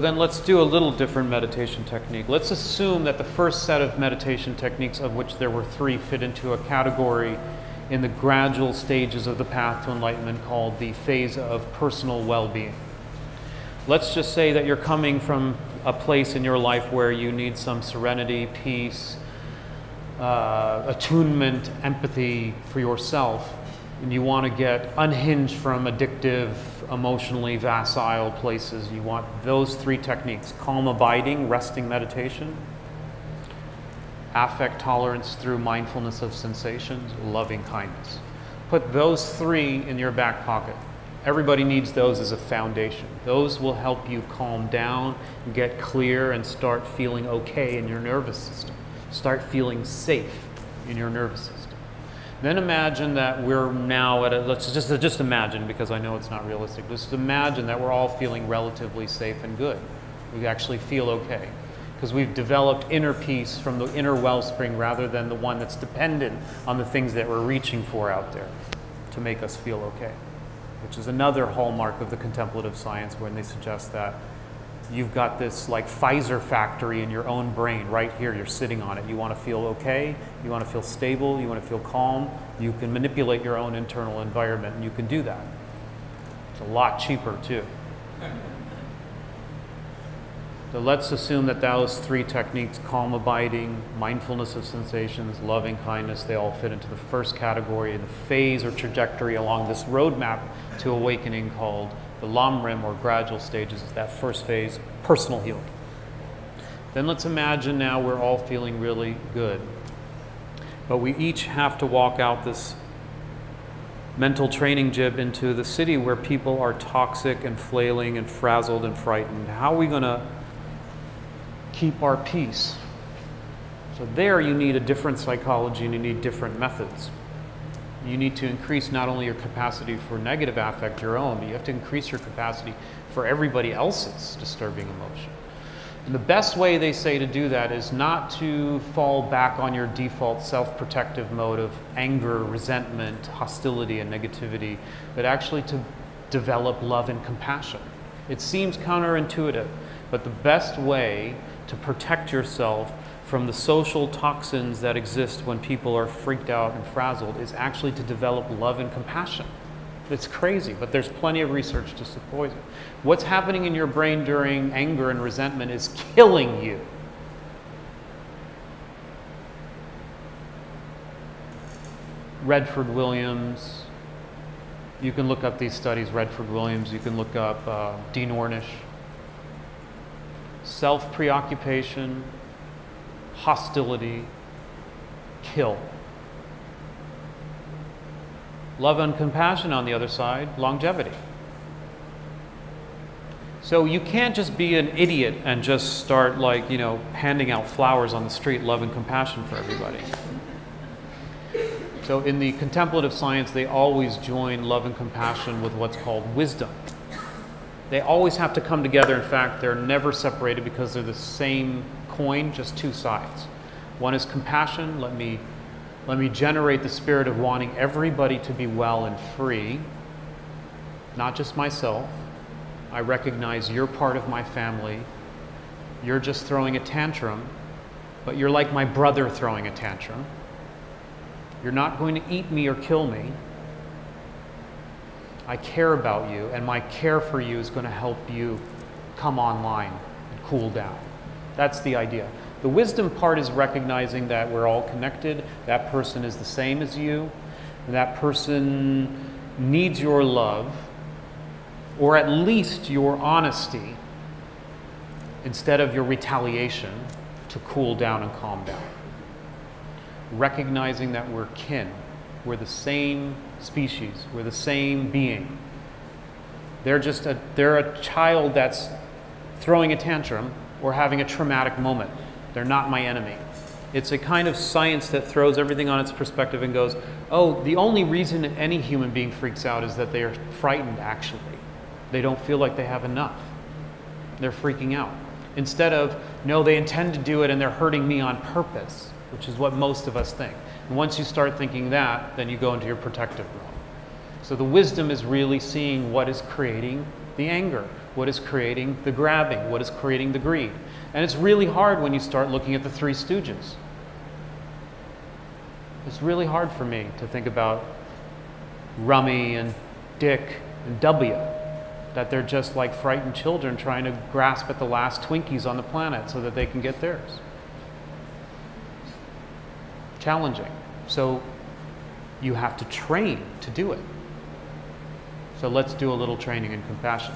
then let's do a little different meditation technique. Let's assume that the first set of meditation techniques, of which there were 3, fit into a category in the gradual stages of the path to enlightenment called the phase of personal well-being. Let's just say that you're coming from a place in your life where you need some serenity, peace, attunement, empathy for yourself, and you want to get unhinged from addictive, emotionally facile places. You want those 3 techniques: calm abiding, resting meditation; affect tolerance through mindfulness of sensations; loving kindness. Put those 3 in your back pocket. Everybody needs those as a foundation. Those will help you calm down, get clear, and start feeling okay in your nervous system. Start feeling safe in your nervous system. Then imagine that we're now at a, let's just imagine, because I know it's not realistic, just imagine that we're all feeling relatively safe and good. We actually feel okay, because we've developed inner peace from the inner wellspring rather than the one that's dependent on the things that we're reaching for out there to make us feel okay, which is another hallmark of the contemplative science, when they suggest that you've got this like Pfizer factory in your own brain right here. You're sitting on it. You want to feel okay. You want to feel stable. You want to feel calm. You can manipulate your own internal environment, and you can do that. It's a lot cheaper too. So let's assume that those 3 techniques, calm abiding, mindfulness of sensations, loving kindness, they all fit into the first category in the phase or trajectory along this roadmap to awakening called the Lamrim, or gradual stages, is that first phase, personal healing. Then let's imagine now we're all feeling really good, but we each have to walk out this mental training jib into the city where people are toxic and flailing and frazzled and frightened. How are we going to keep our peace? So there you need a different psychology, and you need different methods. You need to increase not only your capacity for negative affect, your own, but you have to increase your capacity for everybody else's disturbing emotion. And the best way, they say, to do that is not to fall back on your default self-protective mode of anger, resentment, hostility, and negativity, but actually to develop love and compassion. It seems counterintuitive, but the best way to protect yourself from the social toxins that exist when people are freaked out and frazzled is actually to develop love and compassion. It's crazy, but there's plenty of research to support it. What's happening in your brain during anger and resentment is killing you. Redford Williams, you can look up these studies, Redford Williams, you can look up Dean Ornish. Self-preoccupation, hostility, kill. Love and compassion, on the other side, longevity. So you can't just be an idiot and just start, like, you know, handing out flowers on the street, love and compassion for everybody. So in the contemplative science, they always join love and compassion with what's called wisdom. They always have to come together. In fact, they're never separated because they're the same coin, just 2 sides. One is compassion. Let me generate the spirit of wanting everybody to be well and free, not just myself. I recognize you're part of my family. You're just throwing a tantrum, but you're like my brother throwing a tantrum. You're not going to eat me or kill me. I care about you, and my care for you is going to help you come online and cool down. That's the idea. The wisdom part is recognizing that we're all connected, that person is the same as you, and that person needs your love, or at least your honesty, instead of your retaliation, to cool down and calm down. Recognizing that we're kin. We're the same species. We're the same being. They're a child that's throwing a tantrum or having a traumatic moment. They're not my enemy. It's a kind of science that throws everything on its perspective and goes, oh, the only reason any human being freaks out is that they are frightened, actually. They don't feel like they have enough. They're freaking out. Instead of, no, they intend to do it and they're hurting me on purpose, which is what most of us think. And once you start thinking that, then you go into your protective mode. So the wisdom is really seeing what is creating the anger? What is creating the grabbing? What is creating the greed? And it's really hard when you start looking at the Three Stooges. It's really hard for me to think about Rummy and Dick and W, that they're just like frightened children trying to grasp at the last Twinkies on the planet so that they can get theirs. Challenging. So you have to train to do it. So let's do a little training in compassion.